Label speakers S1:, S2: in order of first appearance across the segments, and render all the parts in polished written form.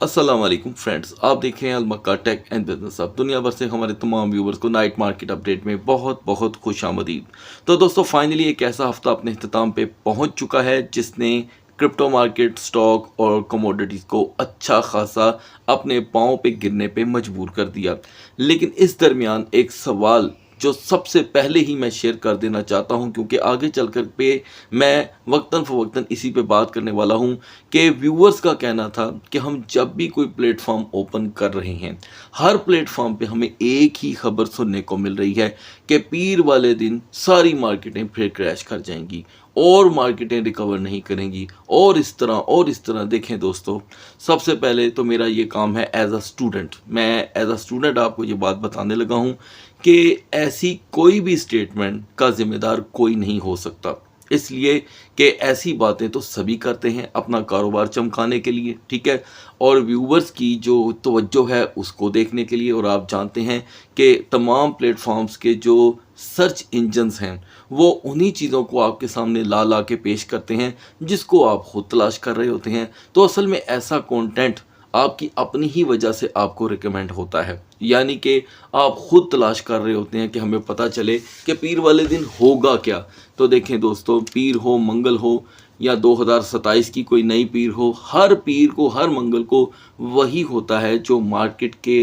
S1: अस्सलाम वालेकुम फ्रेंड्स, आप देख रहे हैं अलमक्का टेक एंड बिजनेस। अब दुनिया भर से हमारे तमाम व्यूवर्स को नाइट मार्केट अपडेट में बहुत बहुत खुश आमदीद। तो दोस्तों फाइनली एक ऐसा हफ्ता अपने अख्ताम पे पहुंच चुका है जिसने क्रिप्टो मार्केट, स्टॉक और कमोडिटीज़ को अच्छा खासा अपने पाँव पे गिरने पे मजबूर कर दिया। लेकिन इस दरमियान एक सवाल जो सबसे पहले ही मैं शेयर कर देना चाहता हूं, क्योंकि आगे चलकर पे मैं वक्तन फ़वक्तन इसी पे बात करने वाला हूं कि व्यूअर्स का कहना था कि हम जब भी कोई प्लेटफॉर्म ओपन कर रहे हैं, हर प्लेटफॉर्म पे हमें एक ही खबर सुनने को मिल रही है कि पीर वाले दिन सारी मार्केटें फिर क्रैश कर जाएंगी और मार्केटें रिकवर नहीं करेंगी और इस तरह। देखें दोस्तों, सबसे पहले तो मेरा ये काम है एज अ स्टूडेंट, मैं एज अ स्टूडेंट आपको ये बात बताने लगा हूँ कि ऐसी कोई भी स्टेटमेंट का जिम्मेदार कोई नहीं हो सकता, इसलिए कि ऐसी बातें तो सभी करते हैं अपना कारोबार चमकाने के लिए, ठीक है, और व्यूवर्स की जो तवज्जो है उसको देखने के लिए। और आप जानते हैं कि तमाम प्लेटफॉर्म्स के जो सर्च इंजन्स हैं वो उन्हीं चीज़ों को आपके सामने ला ला के पेश करते हैं जिसको आप खुद तलाश कर रहे होते हैं। तो असल में ऐसा कंटेंट आपकी अपनी ही वजह से आपको रिकमेंड होता है, यानी कि आप खुद तलाश कर रहे होते हैं कि हमें पता चले कि पीर वाले दिन होगा क्या। तो देखें दोस्तों, पीर हो, मंगल हो या 2027 की कोई नई पीर हो, हर पीर को, हर मंगल को वही होता है जो मार्केट के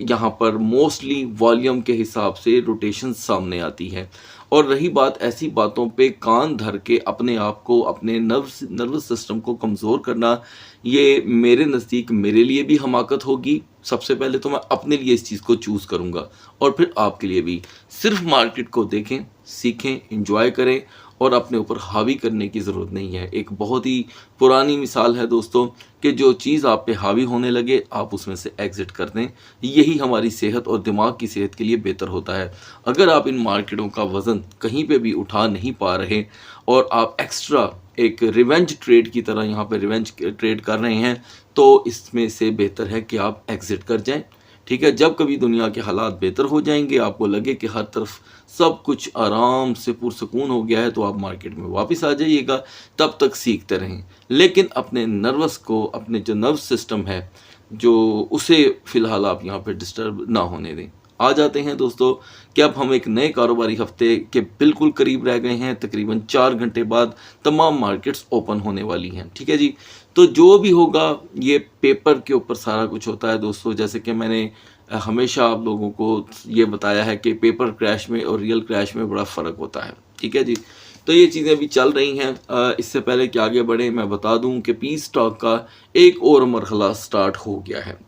S1: यहाँ पर मोस्टली वॉल्यूम के हिसाब से रोटेशन सामने आती है। और रही बात ऐसी बातों पे कान धर के अपने आप को, अपने नर्वस सिस्टम को कमज़ोर करना, ये मेरे नज़दीक मेरे लिए भी हमाकत होगी। सबसे पहले तो मैं अपने लिए इस चीज़ को चूज़ करूँगा और फिर आपके लिए भी। सिर्फ मार्केट को देखें, सीखें, एंजॉय करें और अपने ऊपर हावी करने की ज़रूरत नहीं है। एक बहुत ही पुरानी मिसाल है दोस्तों कि जो चीज़ आप पे हावी होने लगे आप उसमें से एग्ज़िट कर दें, यही हमारी सेहत और दिमाग की सेहत के लिए बेहतर होता है। अगर आप इन मार्केटों का वज़न कहीं पे भी उठा नहीं पा रहे और आप एक्स्ट्रा एक रिवेंज ट्रेड की तरह यहाँ पे रिवेंज ट्रेड कर रहे हैं, तो इसमें से बेहतर है कि आप एग्ज़िट कर जाएं, ठीक है। जब कभी दुनिया के हालात बेहतर हो जाएंगे, आपको लगे कि हर तरफ सब कुछ आराम से पुरसकून हो गया है, तो आप मार्केट में वापस आ जाइएगा। तब तक सीखते रहें, लेकिन अपने नर्वस को, अपने जो नर्व सिस्टम है जो उसे फ़िलहाल आप यहाँ पे डिस्टर्ब ना होने दें। आ जाते हैं दोस्तों कि अब हम एक नए कारोबारी हफ्ते के बिल्कुल करीब रह गए हैं। तकरीबन 4 घंटे बाद तमाम मार्केट्स ओपन होने वाली हैं, ठीक है जी। तो जो भी होगा ये पेपर के ऊपर सारा कुछ होता है दोस्तों। जैसे कि मैंने हमेशा आप लोगों को ये बताया है कि पेपर क्रैश में और रियल क्रैश में बड़ा फ़र्क होता है, ठीक है जी। तो ये चीज़ें अभी चल रही हैं। इससे पहले कि आगे बढ़े मैं बता दूं कि पी स्टॉक का एक और मरहला स्टार्ट हो गया है।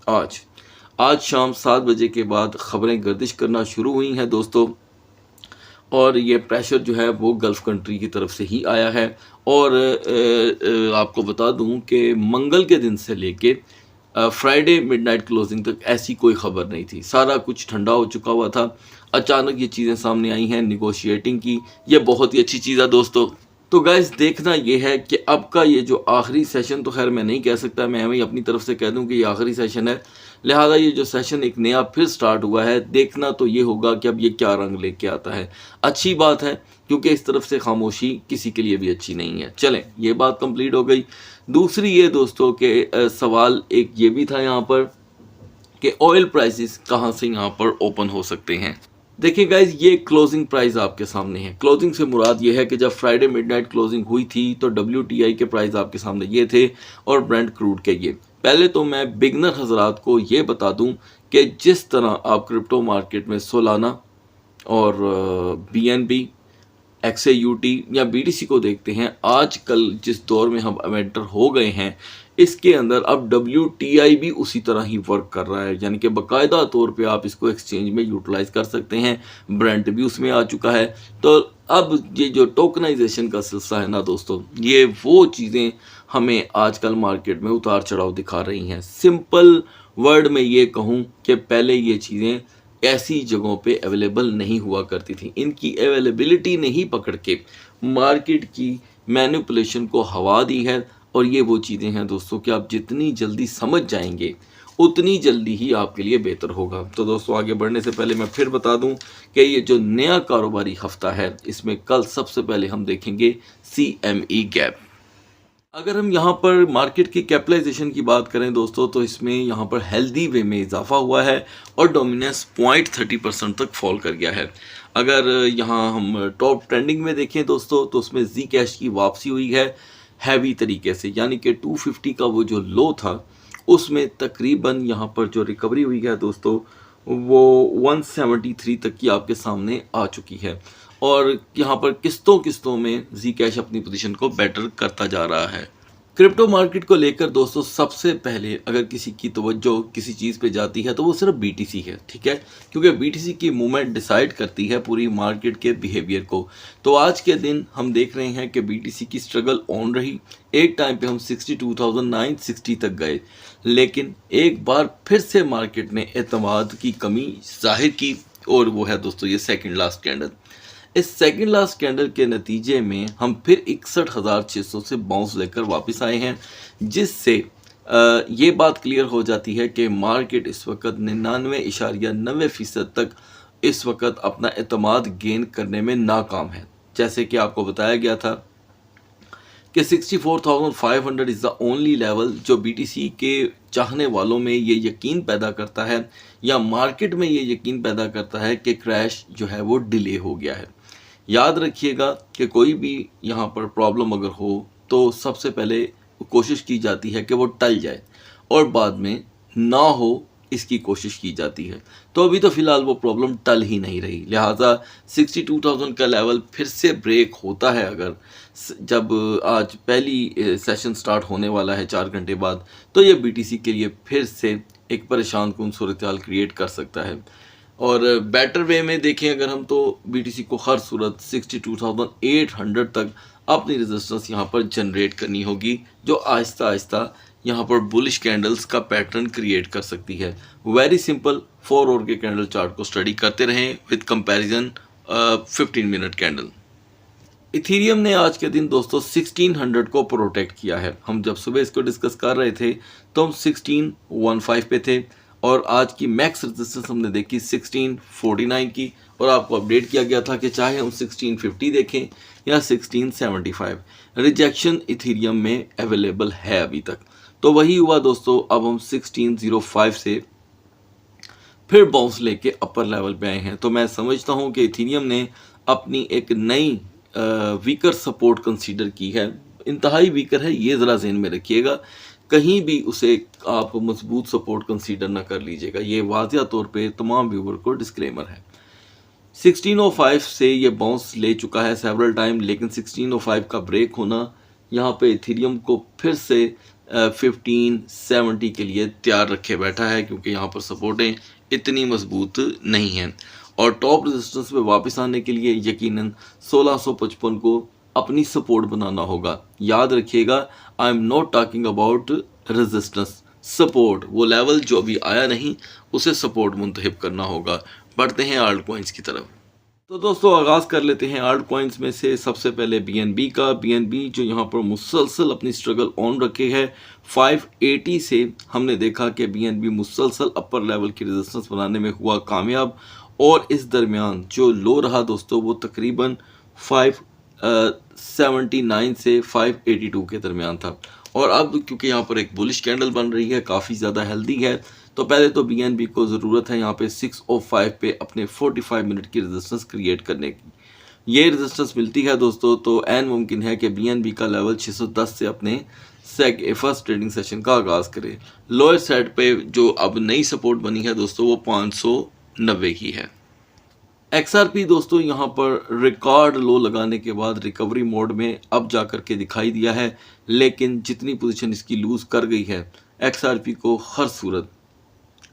S1: आज शाम 7 बजे के बाद ख़बरें गर्दिश करना शुरू हुई हैं दोस्तों, और ये प्रेशर जो है वो गल्फ़ कंट्री की तरफ से ही आया है। और आपको बता दूं कि मंगल के दिन से लेके फ्राइडे मिडनाइट क्लोजिंग तक ऐसी कोई खबर नहीं थी, सारा कुछ ठंडा हो चुका हुआ था। अचानक ये चीज़ें सामने आई हैं निगोशिएटिंग की, ये बहुत ही अच्छी चीज़ है दोस्तों। तो गाइस देखना ये है कि अब का ये जो आखिरी सेशन, तो खैर मैं नहीं कह सकता, मैं हमें अपनी तरफ से कह दूं कि ये आखिरी सेशन है, लिहाजा ये जो सेशन एक नया फिर स्टार्ट हुआ है, देखना तो ये होगा कि अब ये क्या रंग लेके आता है। अच्छी बात है, क्योंकि इस तरफ से खामोशी किसी के लिए भी अच्छी नहीं है। चलें, ये बात कंप्लीट हो गई। दूसरी ये दोस्तों के सवाल एक ये भी था यहाँ पर कि ऑयल प्राइसेस कहाँ से यहाँ पर ओपन हो सकते हैं। देखिए गाइज, ये क्लोजिंग प्राइस आपके सामने है। क्लोजिंग से मुराद ये है कि जब फ्राइडे मिडनाइट क्लोजिंग हुई थी तो WTI के प्राइस आपके सामने ये थे और ब्रेंट क्रूड के ये। पहले तो मैं बिगनर हजरात को ये बता दूं कि जिस तरह आप क्रिप्टो मार्केट में सोलाना और BNB, XAUT या BTC को देखते हैं, आजकल जिस दौर में हम एंटर हो गए हैं इसके अंदर अब WTI भी उसी तरह ही वर्क कर रहा है, यानी कि बाकायदा तौर पे आप इसको एक्सचेंज में यूटिलाइज कर सकते हैं। ब्रेंट भी उसमें आ चुका है। तो अब ये जो टोकनाइजेशन का सिलसिला है ना दोस्तों, ये वो चीज़ें हमें आजकल मार्केट में उतार चढ़ाव दिखा रही हैं। सिंपल वर्ड में ये कहूँ कि पहले ये चीज़ें ऐसी जगहों पे अवेलेबल नहीं हुआ करती थी, इनकी अवेलेबिलिटी ने ही पकड़ के मार्केट की मैनिपुलेशन को हवा दी है। और ये वो चीज़ें हैं दोस्तों कि आप जितनी जल्दी समझ जाएंगे उतनी जल्दी ही आपके लिए बेहतर होगा। तो दोस्तों आगे बढ़ने से पहले मैं फिर बता दूं कि ये जो नया कारोबारी हफ्ता है इसमें कल सबसे पहले हम देखेंगे CME गैप। अगर हम यहाँ पर मार्केट की कैपिटलाइजेशन की बात करें दोस्तों, तो इसमें यहाँ पर हेल्दी वे में इजाफा हुआ है और डोमिनेंस 0.30% तक फॉल कर गया है। अगर यहाँ हम टॉप ट्रेंडिंग में देखें दोस्तों, तो उसमें जी कैश की वापसी हुई है हैवी तरीके से, यानी कि 250 का वो जो लो था उसमें तकरीबन यहाँ पर जो रिकवरी हुई है दोस्तों, वो 173 तक की आपके सामने आ चुकी है। और यहाँ पर किस्तों किस्तों में जी कैश अपनी पोजीशन को बेटर करता जा रहा है। क्रिप्टो मार्केट को लेकर दोस्तों, सबसे पहले अगर किसी की तवज्जो किसी चीज़ पे जाती है तो वो सिर्फ बीटीसी है, ठीक है, क्योंकि बीटीसी की मूवमेंट डिसाइड करती है पूरी मार्केट के बिहेवियर को। तो आज के दिन हम देख रहे हैं कि बीटीसी की स्ट्रगल ऑन रही। एक टाइम पे हम 62,960 तक गए, लेकिन एक बार फिर से मार्केट ने एतमाद की कमी जाहिर की, और वो है दोस्तों ये सेकंड लास्ट कैंडल। इस सेकंड लास्ट कैंडल के नतीजे में हम फिर 61,600 से बाउंस लेकर वापस आए हैं, जिससे ये बात क्लियर हो जाती है कि मार्केट इस वक्त 99.90% तक इस वक्त अपना एतमाद गेन करने में नाकाम है। जैसे कि आपको बताया गया था कि 64,500 इज़ द ओनली लेवल जो बीटीसी के चाहने वालों में ये यकीन पैदा करता है, या मार्केट में ये यकीन पैदा करता है कि क्रैश जो है वो डिले हो गया है। याद रखिएगा कि कोई भी यहाँ पर प्रॉब्लम अगर हो तो सबसे पहले कोशिश की जाती है कि वो टल जाए, और बाद में ना हो इसकी कोशिश की जाती है। तो अभी तो फ़िलहाल वो प्रॉब्लम टल ही नहीं रही, लिहाजा 62,000 का लेवल फिर से ब्रेक होता है अगर, जब आज पहली सेशन स्टार्ट होने वाला है 4 घंटे बाद, तो ये बीटीसी के लिए फिर से एक परेशान कुन सूरत हाल क्रिएट कर सकता है। और बेटर वे में देखें अगर हम, तो बीटीसी को हर सूरत 62,800 तक अपनी रेजिस्टेंस यहाँ पर जनरेट करनी होगी, जो आहिस्ता आहिस्ता यहाँ पर बुलिश कैंडल्स का पैटर्न क्रिएट कर सकती है। वेरी सिंपल, 4 आवर के कैंडल चार्ट को स्टडी करते रहें with comparison 15 minute candle. Ethereum ने आज के दिन दोस्तों 1600 को प्रोटेक्ट किया है। हम जब सुबह इसको डिस्कस कर रहे थे तो हम 1615 पे थे, और आज की मैक्स रेजिस्टेंस हमने देखी 1649 की, और आपको अपडेट किया गया था कि चाहे हम 1650 देखें या 1675, रिजेक्शन इथीरियम में अवेलेबल है अभी तक। तो वही हुआ दोस्तों, अब हम 1605 से फिर बाउंस लेके अपर लेवल पे आए हैं। तो मैं समझता हूँ कि इथीरियम ने अपनी एक नई वीकर सपोर्ट कंसीडर की है। इंतहाई वीकर है, ये ज़रा ज़हन में रखिएगा, कहीं भी उसे आप मजबूत सपोर्ट कंसीडर ना कर लीजिएगा। ये वाज़िया तौर पे तमाम व्यूवर को डिस्क्लेमर है। 1605 से ये बाउंस ले चुका है सेवरल टाइम, लेकिन 1605 का ब्रेक होना यहाँ पे इथीरियम को फिर से 1570 के लिए तैयार रखे बैठा है, क्योंकि यहाँ पर सपोर्टें इतनी मजबूत नहीं हैं। और टॉप रेजिस्टेंस पे वापस आने के लिए यकीनन 1655 को अपनी सपोर्ट बनाना होगा। याद रखिएगा, I am not talking about resistance, support, वो लेवल जो अभी आया नहीं उसे सपोर्ट मुंतहिब करना होगा। बढ़ते हैं आल्ट कॉइन्स की तरफ। तो दोस्तों आगाज़ कर लेते हैं आल्ट कॉइन्स में से सबसे पहले बीएनबी का। बीएनबी जो यहाँ पर मुसलसल अपनी स्ट्रगल ऑन रखे है 580 से, हमने देखा कि बीएनबी मुसलसल अपर लेवल की रेजिस्टेंस बनाने में हुआ कामयाब, और इस दरमियान जो लो रहा दोस्तों वो तकरीबन 579 से 582 के दरमियान था। और अब क्योंकि यहाँ पर एक बुलिश कैंडल बन रही है, काफ़ी ज़्यादा हेल्दी है, तो पहले तो बीएनबी को ज़रूरत है यहाँ पे 605 पे अपने 45 मिनट की रेजिस्टेंस क्रिएट करने की। ये रेजिस्टेंस मिलती है दोस्तों तो ऐन मुमकिन है कि बीएनबी का लेवल 610 से अपने फर्स्ट ट्रेडिंग सेशन का आगाज़ करे। लोअर साइड पे जो अब नई सपोर्ट बनी है दोस्तों वो 590 की है। XRP दोस्तों यहाँ पर रिकॉर्ड लो लगाने के बाद रिकवरी मोड में अब जा कर के दिखाई दिया है, लेकिन जितनी पोजीशन इसकी लूज़ कर गई है XRP को हर सूरत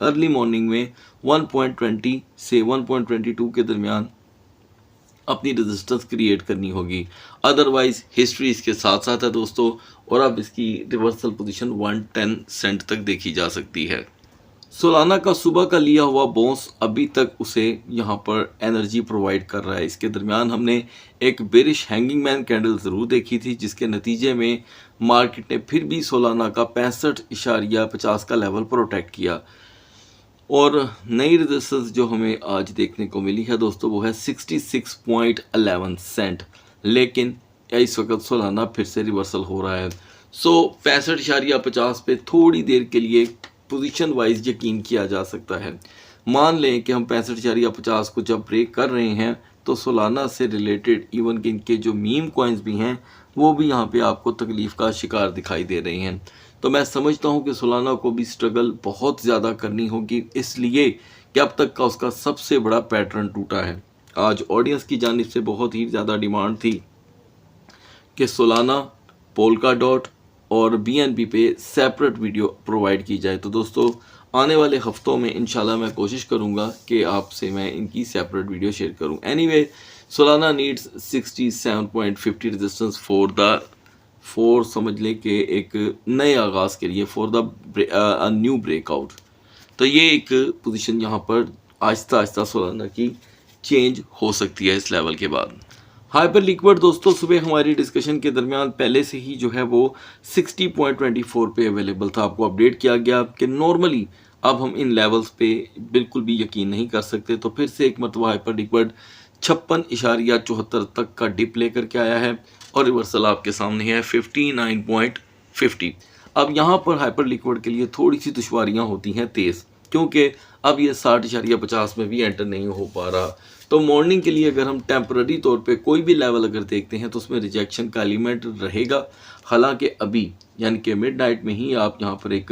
S1: अर्ली मॉर्निंग में 1.20 से 1.22 के दरमियान अपनी रेजिस्टेंस क्रिएट करनी होगी, अदरवाइज हिस्ट्री इसके साथ साथ है दोस्तों, और अब इसकी रिवर्सल पोजीशन 110 सेंट तक देखी जा सकती है। सोलाना का सुबह का लिया हुआ बाउंस अभी तक उसे यहाँ पर एनर्जी प्रोवाइड कर रहा है। इसके दरमियान हमने एक बेरिश हैंगिंग मैन कैंडल ज़रूर देखी थी, जिसके नतीजे में मार्केट ने फिर भी सोलाना का 65.50 का लेवल प्रोटेक्ट किया। और नई रेजिस्टेंस जो हमें आज देखने को मिली है दोस्तों वो है 66.11 सेंट, लेकिन इस वक्त सोलाना फिर से रिवर्सल हो रहा है। सो 65.50 पे थोड़ी देर के लिए पोजीशन वाइज यकीन किया जा सकता है। मान लें कि हम 65.50 को जब ब्रेक कर रहे हैं तो सोलाना से रिलेटेड इवन कि इनके जो मीम कॉइन्स भी हैं वो भी यहाँ पे आपको तकलीफ़ का शिकार दिखाई दे रही हैं। तो मैं समझता हूँ कि सोलाना को भी स्ट्रगल बहुत ज़्यादा करनी होगी, इसलिए कि अब तक का उसका सबसे बड़ा पैटर्न टूटा है। आज ऑडियंस की जानिब से बहुत ही ज़्यादा डिमांड थी कि सोलाना, पोल्का डॉट और बीएनबी पे सेपरेट वीडियो प्रोवाइड की जाए। तो दोस्तों आने वाले हफ्तों में इंशाल्लाह मैं कोशिश करूंगा कि आपसे मैं इनकी सेपरेट वीडियो शेयर करूं। Anyway, Solana needs 67.50 resistance for समझ लें कि एक नए आगाज़ के लिए, फॉर द न्यू ब्रेकआउट। तो ये एक पोजीशन यहाँ पर आहिस्ता आहिस्ता सोलाना की चेंज हो सकती है इस लेवल के बाद। हाइपर लिक्विड दोस्तों सुबह हमारी डिस्कशन के दरमियान पहले से ही जो है वो 60.24 पे अवेलेबल था। आपको अपडेट किया गया कि नॉर्मली अब हम इन लेवल्स पे बिल्कुल भी यकीन नहीं कर सकते। तो फिर से एक मरतबा हाइपर लिक्विड 56.74 तक का डिप लेकर के आया है और रिवर्सल आपके सामने है 59.50। अब यहाँ पर हाइपर लिक्विड के लिए थोड़ी सी दुश्वारियाँ होती हैं तेज़, क्योंकि अब ये 60.50 में भी एंटर नहीं हो पा रहा। तो मॉर्निंग के लिए अगर हम टेम्पररी तौर पे कोई भी लेवल अगर देखते हैं तो उसमें रिजेक्शन का एलिमेंट रहेगा। हालांकि अभी यानी कि मिडनाइट में ही आप यहाँ पर एक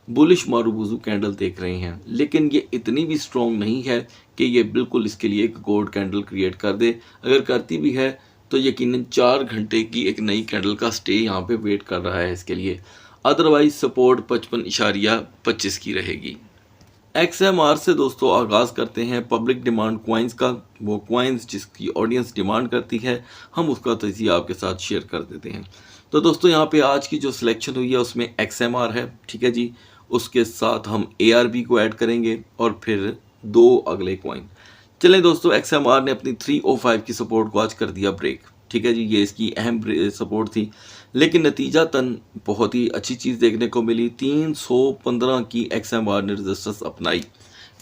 S1: बुलिश मारूबुजू कैंडल देख रहे हैं, लेकिन ये इतनी भी स्ट्रॉन्ग नहीं है कि ये बिल्कुल इसके लिए एक गोल्ड कैंडल क्रिएट कर दे। अगर करती भी है तो यकीनन 4 घंटे की एक नई कैंडल का स्टे यहाँ पे वेट कर रहा है इसके लिए। अदरवाइज सपोर्ट 55.25 की रहेगी। XMR से दोस्तों आगाज़ करते हैं पब्लिक डिमांड क्वाइंस का। वो क्वाइंस जिसकी ऑडियंस डिमांड करती है हम उसका तजिया आपके साथ शेयर कर देते हैं। तो दोस्तों यहाँ पे आज की जो सिलेक्शन हुई है उसमें XMR है, ठीक है जी। उसके साथ हम ARB को ऐड करेंगे और फिर 2 अगले क्वाइन। चलें दोस्तों, XMR ने अपनी 305 की सपोर्ट को आज कर दिया ब्रेक, ठीक है जी। ये इसकी अहम सपोर्ट थी, लेकिन नतीजातन बहुत ही अच्छी चीज़ देखने को मिली। 315 की XMR ने रेजिस्टेंस अपनाई।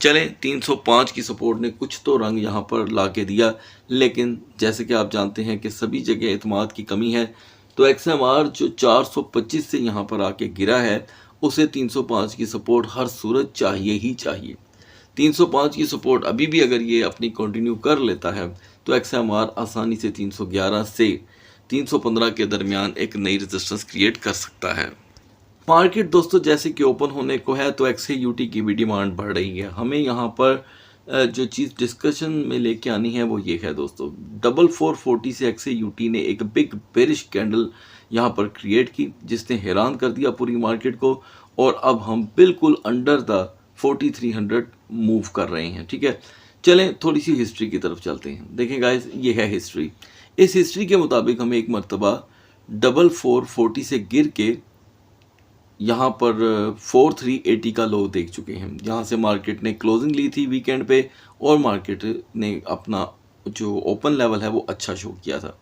S1: चलें 305 की सपोर्ट ने कुछ तो रंग यहाँ पर ला के दिया, लेकिन जैसे कि आप जानते हैं कि सभी जगह एतमाद की कमी है। तो XMR जो 425 से यहाँ पर आके गिरा है उसे 305 की सपोर्ट हर सूरत चाहिए ही चाहिए। 305 की सपोर्ट अभी भी अगर ये अपनी कंटिन्यू कर लेता है तो XMR आसानी से 311 से 315 के दरमियान एक नई रेजिस्टेंस क्रिएट कर सकता है। मार्केट दोस्तों जैसे कि ओपन होने को है तो XAUT की भी डिमांड बढ़ रही है। हमें यहाँ पर जो चीज़ डिस्कशन में लेके आनी है वो ये है दोस्तों, 4440 से XAUT ने एक बिग बेरिश कैंडल यहाँ पर क्रिएट की जिसने हैरान कर दिया पूरी मार्केट को, और अब हम बिल्कुल अंडर द 4300 मूव कर रहे हैं, ठीक है। चलें थोड़ी सी हिस्ट्री की तरफ चलते हैं। देखें गाइस, ये है हिस्ट्री। इस हिस्ट्री के मुताबिक हमें एक मरतबा 4440 से गिर के यहाँ पर 4380 का लो देख चुके हैं। यहाँ से मार्केट ने क्लोजिंग ली थी वीकेंड पे और मार्केट ने अपना जो ओपन लेवल है वो अच्छा शो किया था।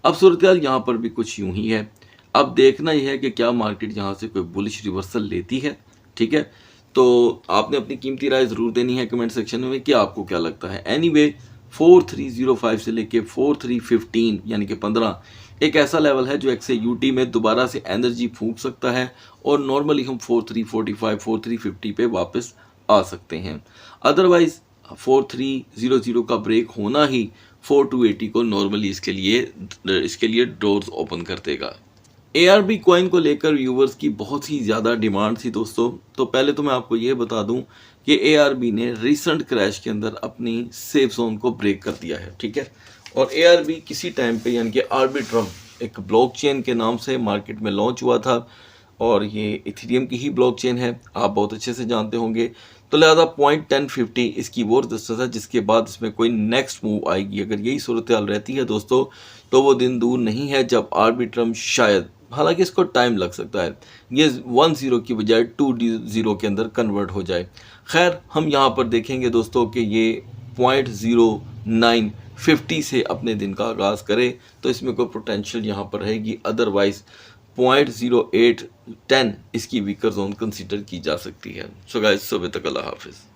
S1: अब सूरत यहाँ पर भी कुछ यूं ही है। अब देखना यह है कि क्या मार्केट यहाँ से कोई बुलिश रिवर्सल लेती है, ठीक है। तो आपने अपनी कीमती राय ज़रूर देनी है कमेंट सेक्शन में कि आपको क्या लगता है। एनीवे 4305 से लेके 4315 यानी कि 15 एक ऐसा लेवल है जो XAUT में दोबारा से एनर्जी फूंक सकता है और नॉर्मली हम 4345 4350 पे वापस आ सकते हैं। अदरवाइज 4300 का ब्रेक होना ही 4280 को नॉर्मली इसके लिए डोर्स ओपन कर देगा। ARB कॉइन को लेकर व्यूवर्स की बहुत ही ज़्यादा डिमांड थी दोस्तों। तो पहले तो मैं आपको ये बता दूं कि ARB ने रिसेंट क्रैश के अंदर अपनी सेफ जोन को ब्रेक कर दिया है, ठीक है। और ARB किसी टाइम पे यानी कि आर्बिट्रम एक ब्लॉकचेन के नाम से मार्केट में लॉन्च हुआ था और ये इथेरियम की ही ब्लॉकचेन है, आप बहुत अच्छे से जानते होंगे। तो लिहाजा 0.1050 इसकी वो रेजिस्टेंस है जिसके बाद इसमें कोई नेक्स्ट मूव आएगी। अगर यही सूरत हाल रहती है दोस्तों तो वो दिन दूर नहीं है जब आर्बिट्रम शायद, हालांकि इसको टाइम लग सकता है, ये 10 की बजाय 20 के अंदर कन्वर्ट हो जाए। खैर हम यहाँ पर देखेंगे दोस्तों कि ये 0.0950 से अपने दिन का आगाज़ करे तो इसमें कोई पोटेंशियल यहाँ पर रहेगी। अदरवाइज 0.0810 इसकी वीकर जोन कंसीडर की जा सकती है। सो गाइस, सुबह तक अल्लाह हाफिज़।